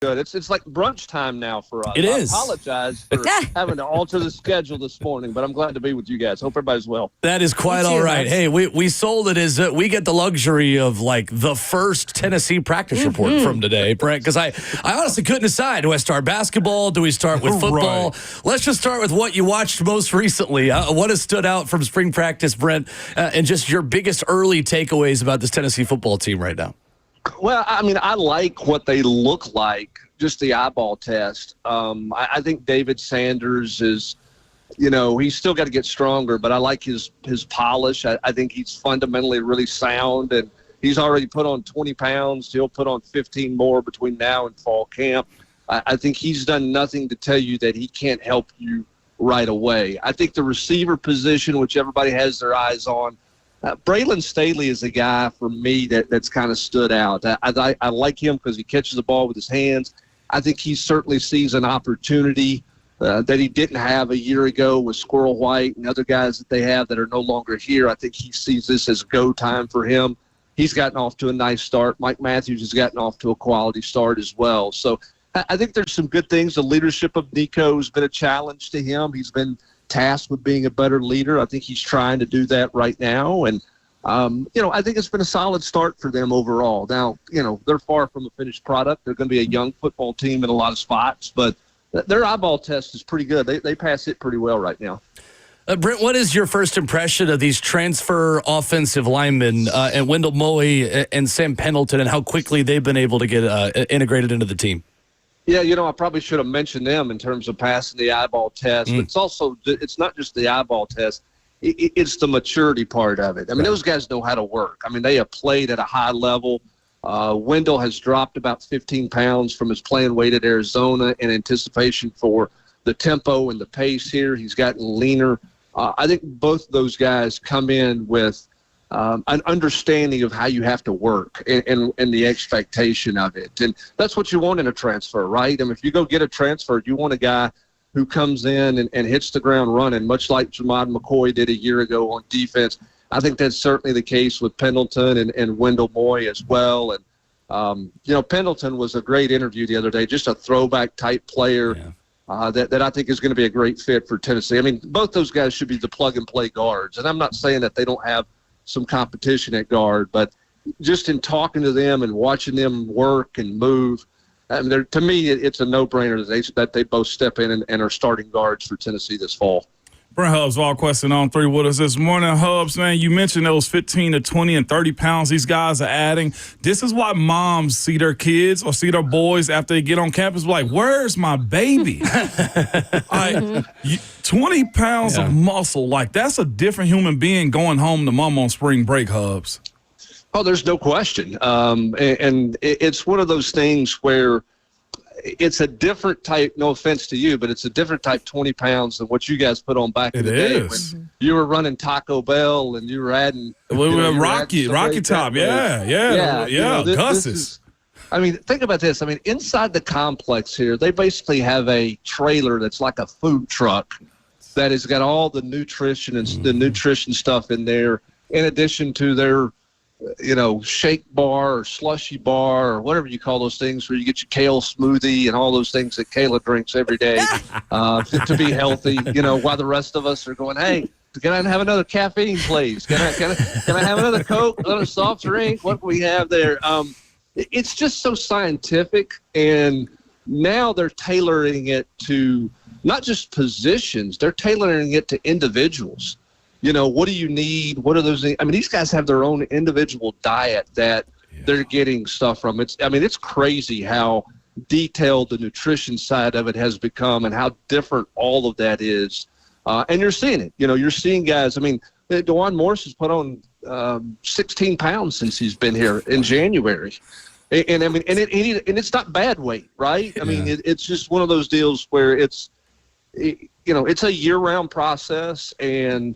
good. It's like brunch time now for us. It is. I apologize for having to alter the schedule this morning, but I'm glad to be with you guys. Hope everybody's well. That is quite all right. Hey, we sold it as we get the luxury of like the first Tennessee practice report from today, Brent, because I honestly couldn't decide. Do I start basketball? Do we start with football? Right. Let's just start with what you watched most recently. What has stood out from spring practice, Brent, and just your biggest early takeaways about this Tennessee football team right now? Well, I mean, I like what they look like, just the eyeball test. I think David Sanders is, he's still got to get stronger, but I like his polish. I think he's fundamentally really sound, and he's already put on 20 pounds. He'll put on 15 more between now and fall camp. I think he's done nothing to tell you that he can't help you right away. I think the receiver position, which everybody has their eyes on, Braylon Staley is a guy for me that's kind of stood out. I like him because he catches the ball with his hands. I think he certainly sees an opportunity that he didn't have a year ago with Squirrel White and other guys that they have that are no longer here. I think he sees this as go time for him. He's gotten off to a nice start. Mike Matthews has gotten off to a quality start as well. So I think there's some good things. The leadership of Nico has been a challenge to him. He's been tasked with being a better leader. I think he's trying to do that right now. And, I think it's been a solid start for them overall. Now, they're far from a finished product. They're going to be a young football team in a lot of spots, but their eyeball test is pretty good. They pass it pretty well right now. Brent, what is your first impression of these transfer offensive linemen and Wendell Moe and Sam Pendleton and how quickly they've been able to get integrated into the team? Yeah, I probably should have mentioned them in terms of passing the eyeball test, but it's not just the eyeball test. It's the maturity part of it. I mean, those guys know how to work. I mean, they have played at a high level. Wendell has dropped about 15 pounds from his playing weight at Arizona in anticipation for the tempo and the pace here. He's gotten leaner. I think both of those guys come in with an understanding of how you have to work and the expectation of it. And that's what you want in a transfer, right? I mean, if you go get a transfer, you want a guy who comes in and hits the ground running, much like Jamad McCoy did a year ago on defense. I think that's certainly the case with Pendleton and Wendell Moe as well. And, Pendleton was a great interview the other day, just a throwback type player that I think is going to be a great fit for Tennessee. I mean, both those guys should be the plug-and-play guards. And I'm not saying that they don't have some competition at guard, but just in talking to them and watching them work and move, I mean, to me, it's a no-brainer that they both step in and are starting guards for Tennessee this fall. Brent Hubbs, All Question on 3 with us this morning. Hubbs, man, you mentioned those 15 to 20 and 30 pounds these guys are adding. This is why moms see their kids or see their boys after they get on campus like, where's my baby? 20 pounds of muscle, like that's a different human being going home to mom on spring break, Hubbs. Oh, there's no question. And it's one of those things where it's a different type, no offense to you, but it's a different type 20 pounds than what you guys put on back in the day when you were running Taco Bell and you were adding Rocky Top. Gus's. Think about this. I mean, inside the complex here, they basically have a trailer that's like a food truck that has got all the nutrition and the nutrition stuff in there, in addition to their shake bar or slushy bar or whatever you call those things where you get your kale smoothie and all those things that Kayla drinks every day to be healthy, while the rest of us are going, hey, can I have another caffeine, please? Can I have another Coke, another soft drink? What do we have there? It's just so scientific, and now they're tailoring it to not just positions, they're tailoring it to individuals. What do you need? What are those things? I mean, these guys have their own individual diet that they're getting stuff from. It's crazy how detailed the nutrition side of it has become and how different all of that is. And you're seeing it. You're seeing guys. I mean, DeJuan Morris has put on 16 pounds since he's been here in January. And it's not bad weight, right? I mean, it's just one of those deals where it's a year-round process. And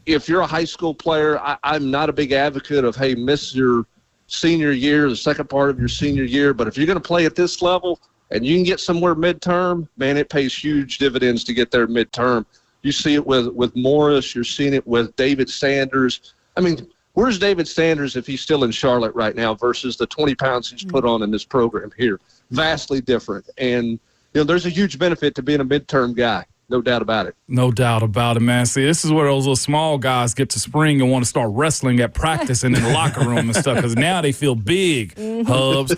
if you're a high school player, I'm not a big advocate of, hey, miss your senior year, the second part of your senior year. But if you're going to play at this level and you can get somewhere midterm, man, it pays huge dividends to get there midterm. You see it with Morris. You're seeing it with David Sanders. I mean, where's David Sanders if he's still in Charlotte right now versus the 20 pounds he's put on in this program here? vastly different. And, there's a huge benefit to being a midterm guy. No doubt about it. No doubt about it, man. See, this is where those little small guys get to spring and want to start wrestling at practice and in the locker room and stuff because now they feel big, Hubs.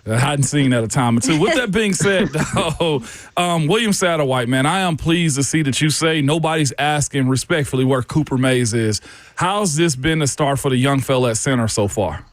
I hadn't seen that a time or two. With that being said, though, William Satterwhite, man, I am pleased to see that you say nobody's asking respectfully where Cooper Mays is. How's this been the start for the young fella at center so far?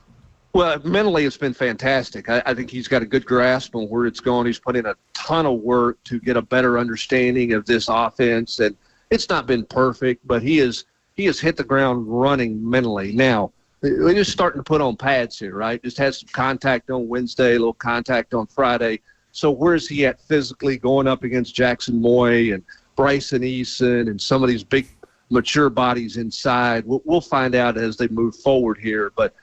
Well, mentally, it's been fantastic. I think he's got a good grasp on where it's going. He's put in a ton of work to get a better understanding of this offense, and it's not been perfect, but he has hit the ground running mentally. Now, we're just starting to put on pads here, right? Just had some contact on Wednesday, a little contact on Friday. So where's he at physically going up against Jackson Moy and Bryson Eason and some of these big mature bodies inside? We'll find out as they move forward here, but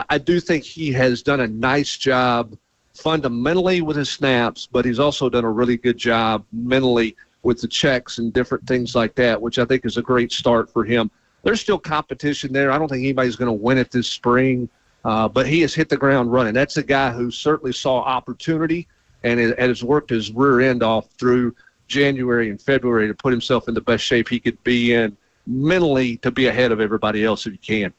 I do think he has done a nice job fundamentally with his snaps, but he's also done a really good job mentally with the checks and different things like that, which I think is a great start for him. There's still competition there. I don't think anybody's going to win it this spring, but he has hit the ground running. That's a guy who certainly saw opportunity and has worked his rear end off through January and February to put himself in the best shape he could be in mentally to be ahead of everybody else if he can.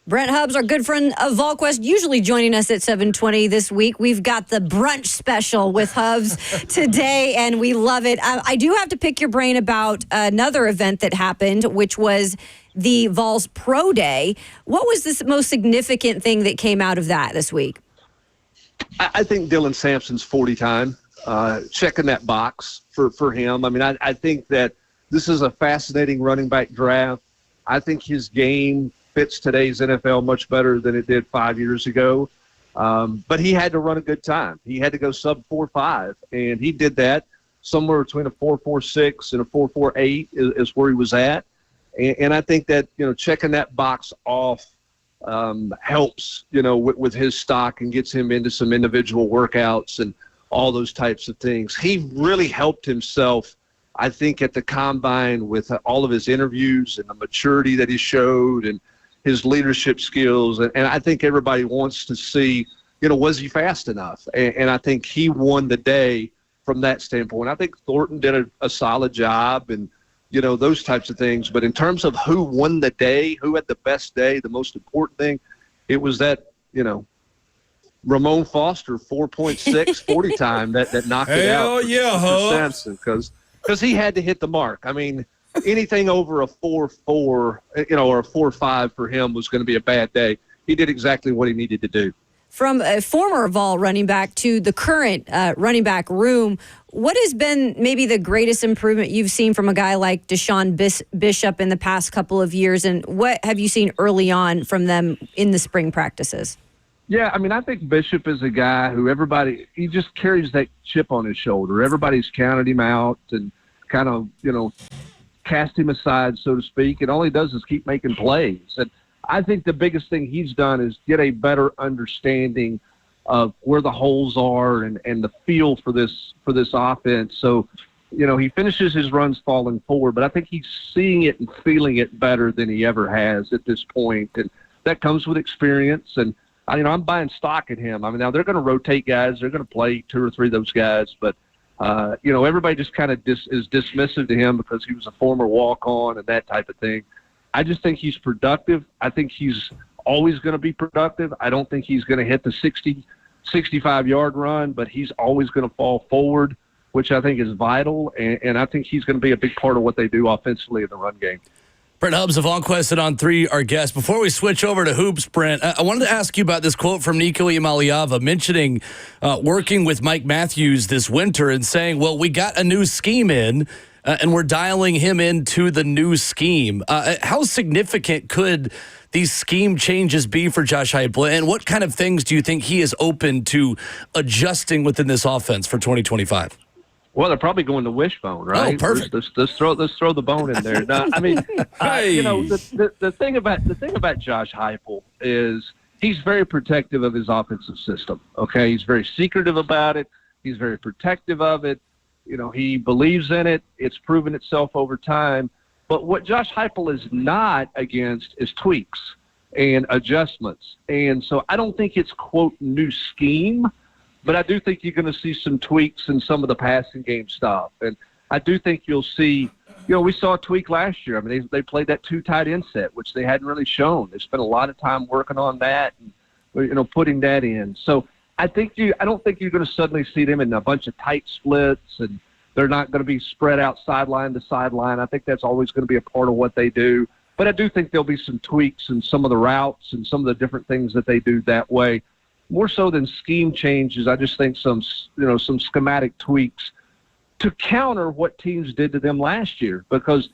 Brent Hubbs, our good friend of VolQuest, usually joining us at 7:20 this week. We've got the brunch special with Hubbs today, and we love it. I do have to pick your brain about another event that happened, which was the Vols Pro Day. What was the most significant thing that came out of that this week? I think Dylan Sampson's 40 time, checking that box for him. I mean, I think that this is a fascinating running back draft. I think his game fits today's NFL much better than it did 5 years ago. But he had to run a good time. He had to go sub 4.5, and he did that somewhere between a 4.46 and a 4.48 is where he was at. And I think that, checking that box off helps, with his stock and gets him into some individual workouts and all those types of things. He really helped himself, I think, at the combine with all of his interviews and the maturity that he showed and his leadership skills. And I think everybody wants to see, was he fast enough? And I think he won the day from that standpoint. I think Thornton did a solid job and, those types of things. But in terms of who won the day, who had the best day, the most important thing, it was that, Ramon Foster 4.6 40 time that knocked it out. Hell yeah, Hubs. Because he had to hit the mark. I mean, anything over a 4.4, or a 4.5 for him was going to be a bad day. He did exactly what he needed to do. From a former Vol running back to the current running back room, what has been maybe the greatest improvement you've seen from a guy like Deshaun Bishop in the past couple of years, and what have you seen early on from them in the spring practices? Yeah, I mean, I think Bishop is a guy who he just carries that chip on his shoulder. Everybody's counted him out and kind of, cast him aside, so to speak, and all he does is keep making plays. And I think the biggest thing he's done is get a better understanding of where the holes are and the feel for this offense. So, he finishes his runs falling forward, but I think he's seeing it and feeling it better than he ever has at this point. And that comes with experience. And, I'm buying stock in him. I mean, now they're going to rotate guys. They're going to play 2 or 3 of those guys, but everybody just kind of is dismissive to him because he was a former walk-on and that type of thing. I just think he's productive. I think he's always going to be productive. I don't think he's going to hit the 60, 65-yard run, but he's always going to fall forward, which I think is vital, and I think he's going to be a big part of what they do offensively in the run game. Brent Hubbs of VolQuest and On 3, our guest. Before we switch over to hoops, Brent, I wanted to ask you about this quote from Nico Iamaleava mentioning working with Mike Matthews this winter and saying, well, we got a new scheme in, and we're dialing him into the new scheme. How significant could these scheme changes be for Josh Heupel, and what kind of things do you think he is open to adjusting within this offense for 2025? Well, they're probably going to wishbone, right? Oh, perfect. Let's throw the bone in there. No, I mean, the thing about Josh Heupel is he's very protective of his offensive system. Okay, he's very secretive about it. He's very protective of it. He believes in it. It's proven itself over time. But what Josh Heupel is not against is tweaks and adjustments. And so I don't think it's, quote, new scheme, But I do think you're going to see some tweaks in some of the passing game stuff. And I do think you'll see, we saw a tweak last year. I mean, they played that 2 tight end set, which they hadn't really shown. They spent a lot of time working on that and, putting that in. So I don't think you're going to suddenly see them in a bunch of tight splits, and they're not going to be spread out sideline to sideline. I think that's always going to be a part of what they do. But I do think there'll be some tweaks in some of the routes and some of the different things that they do that way. More so than scheme changes, I just think some schematic tweaks to counter what teams did to them last year. Because,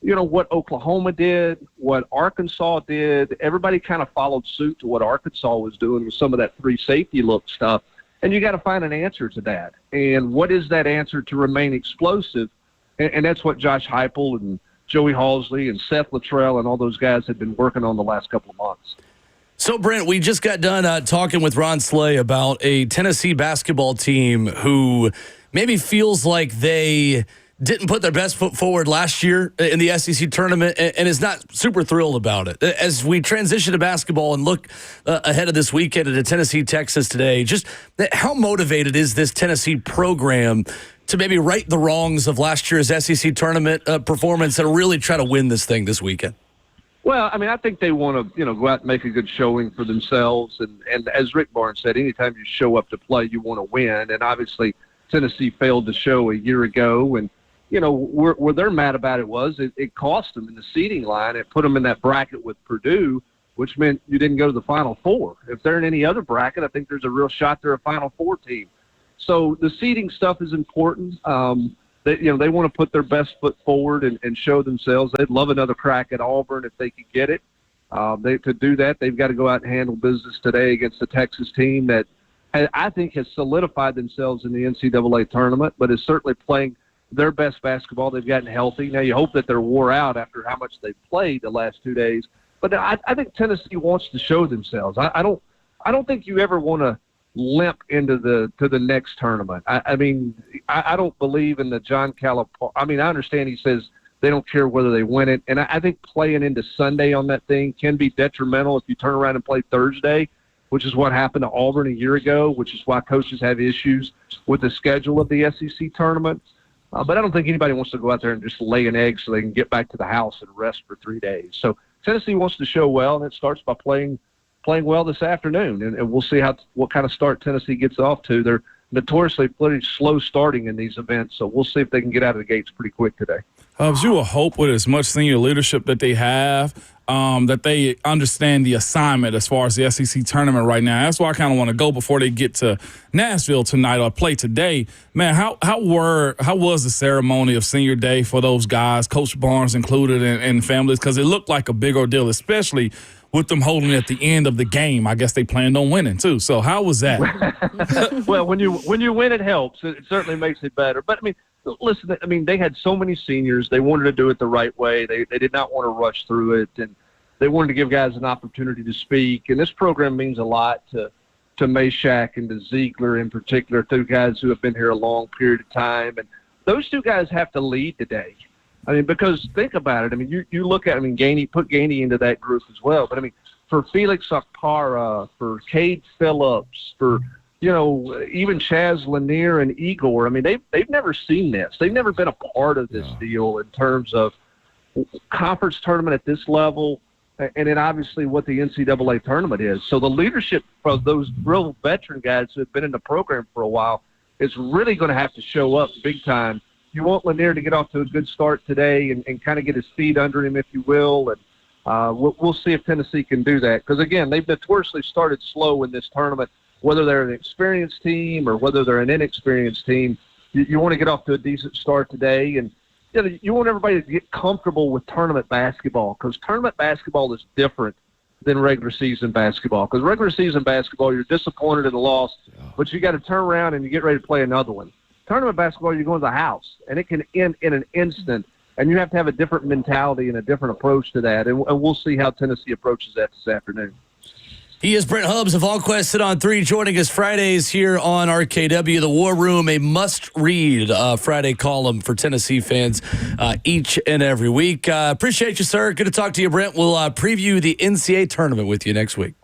what Oklahoma did, what Arkansas did, everybody kind of followed suit to what Arkansas was doing with some of that 3 safety look stuff. And you got to find an answer to that. And what is that answer to remain explosive? And that's what Josh Heupel and Joey Halsley and Seth Luttrell and all those guys have been working on the last couple of months. So, Brent, we just got done talking with Ron Slay about a Tennessee basketball team who maybe feels like they didn't put their best foot forward last year in the SEC tournament and is not super thrilled about it. As we transition to basketball and look ahead of this weekend at Tennessee, Texas today, just how motivated is this Tennessee program to maybe right the wrongs of last year's SEC tournament performance and really try to win this thing this weekend? Well, I mean, I think they want to, go out and make a good showing for themselves. And as Rick Barnes said, anytime you show up to play, you want to win. And obviously, Tennessee failed to show a year ago. And, where they're mad about it was it cost them in the seeding line. It put them in that bracket with Purdue, which meant you didn't go to the Final Four. If they're in any other bracket, I think there's a real shot they're a Final Four team. So the seeding stuff is important. They want to put their best foot forward and show themselves. They'd love another crack at Auburn if they could get it. To do that, they've got to go out and handle business today against the Texas team that I think has solidified themselves in the NCAA tournament, but is certainly playing their best basketball. They've gotten healthy. Now you hope that they're wore out after how much they've played the last 2 days. But I think Tennessee wants to show themselves. I don't think you ever want to limp into the next tournament. I don't believe in the John Calipari. I mean, I understand he says they don't care whether they win it, and I think playing into Sunday on that thing can be detrimental if you turn around and play Thursday, which is what happened to Auburn a year ago, which is why coaches have issues with the schedule of the SEC tournament. But I don't think anybody wants to go out there and just lay an egg so they can get back to the house and rest for 3 days. So Tennessee wants to show well, and it starts by playing well this afternoon, and we'll see what kind of start Tennessee gets off to. They're notoriously pretty slow starting in these events, so we'll see if they can get out of the gates pretty quick today. Hubs, you will hope with as much senior leadership that they have, that they understand the assignment as far as the SEC tournament right now. That's why I kind of want to go before they get to Nashville tonight or play today. Man, how was the ceremony of senior day for those guys, Coach Barnes included, and families? Because it looked like a big ordeal, especially with them holding at the end of the game. I guess they planned on winning too. So how was that? Well, when you win, it helps. It certainly makes it better. But listen, they had so many seniors. They wanted to do it the right way. They did not want to rush through it, and they wanted to give guys an opportunity to speak. And this program means a lot to Meshack and to Ziegler in particular, 2 guys who have been here a long period of time. And those 2 guys have to lead today. Because think about it. You look at Gainey, put Gainey into that group as well. But for Felix Okpara, for Cade Phillips, for even Chaz Lanier and Igor. They've never seen this. They've never been a part of this deal in terms of conference tournament at this level, and then obviously what the NCAA tournament is. So the leadership of those real veteran guys who have been in the program for a while is really going to have to show up big time. You want Lanier to get off to a good start today and kind of get his feet under him, if you will, and we'll see if Tennessee can do that. Because, again, they've notoriously started slow in this tournament. Whether they're an experienced team or whether they're an inexperienced team, you want to get off to a decent start today. And you want everybody to get comfortable with tournament basketball, because tournament basketball is different than regular season basketball. Because regular season basketball, you're disappointed in the loss, but you got to turn around and you get ready to play another one. Tournament basketball, you're going to the house, and it can end in an instant, and you have to have a different mentality and a different approach to that. And we'll see how Tennessee approaches that this afternoon. He is Brent Hubbs of VolQuest Sit on 3, joining us Fridays here on RKW. The War Room, a must-read Friday column for Tennessee fans each and every week. Appreciate you, sir. Good to talk to you, Brent. We'll preview the NCAA tournament with you next week.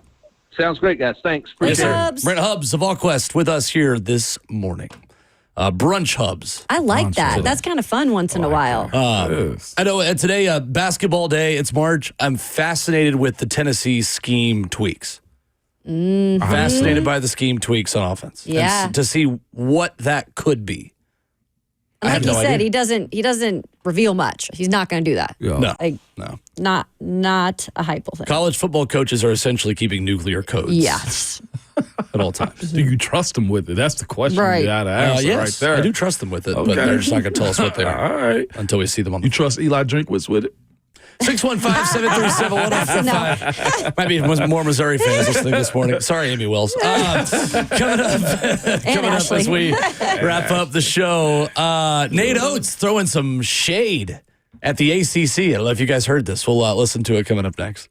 Sounds great, guys. Thanks. Thanks, Appreciate it. Hubs. Brent Hubs of VolQuest with us here this morning. Brunch Hubs. I like that. That's kind of fun once in a while. I know today, basketball day, it's March. I'm fascinated with the Tennessee scheme tweaks. Fascinated by the scheme tweaks on offense. Yeah. And to see what that could be. Like he said, he doesn't reveal much. He's not going to do that. No. Like, not a hypeful thing. College football coaches are essentially keeping nuclear codes. Yes. At all times. Do you trust them with it? That's the question Right. you got to answer Yes, right there. I do trust them with it, Okay. but they're just not going to tell us what they are. All right. Until we see them on You the trust Eli Drinkwitz with it? 615-737-1055. Might be more Missouri fans listening this morning. Sorry, Amy Wells. Coming up as we wrap up the show, Nate Oates throwing some shade at the ACC. I don't know if you guys heard this. We'll listen to it coming up next.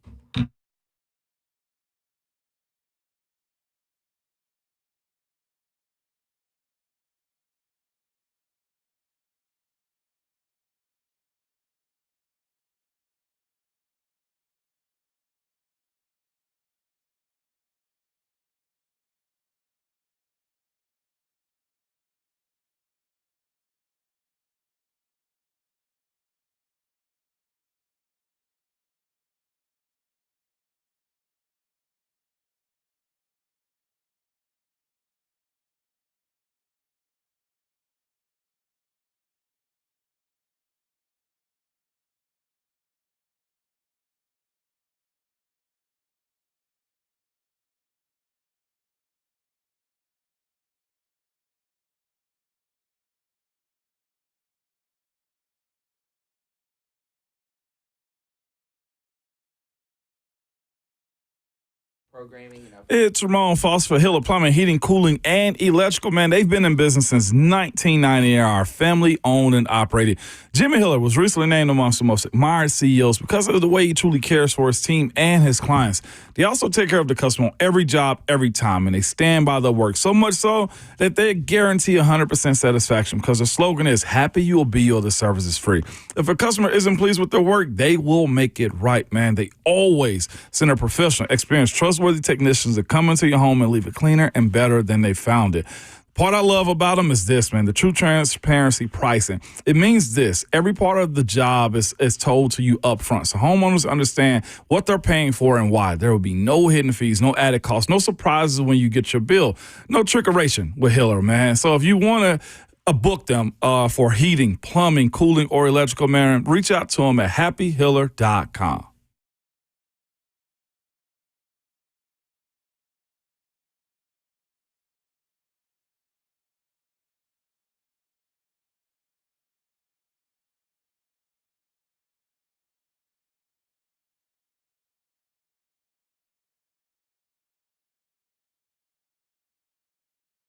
It's Ramon Foss for Hiller Plumbing, Heating, Cooling, and Electrical. Man, they've been in business since 1990 and are family-owned and operated. Jimmy Hiller was recently named amongst the most admired CEOs because of the way he truly cares for his team and his clients. They also take care of the customer on every job, every time, and they stand by their work, so much so that they guarantee 100% satisfaction because the slogan is, happy you will be or the service is free. If a customer isn't pleased with their work, they will make it right, man. They always send a professional, experienced, trustworthy technicians to come into your home and leave it cleaner and better than they found it. Part I love about them is this, man, the true transparency pricing. It means this. Every part of the job is told to you up front. So homeowners understand what they're paying for and why. There will be no hidden fees, no added costs, no surprises when you get your bill. No trickeration with Hiller, man. So if you want to book them for heating, plumbing, cooling, or electrical, man, reach out to them at happyhiller.com.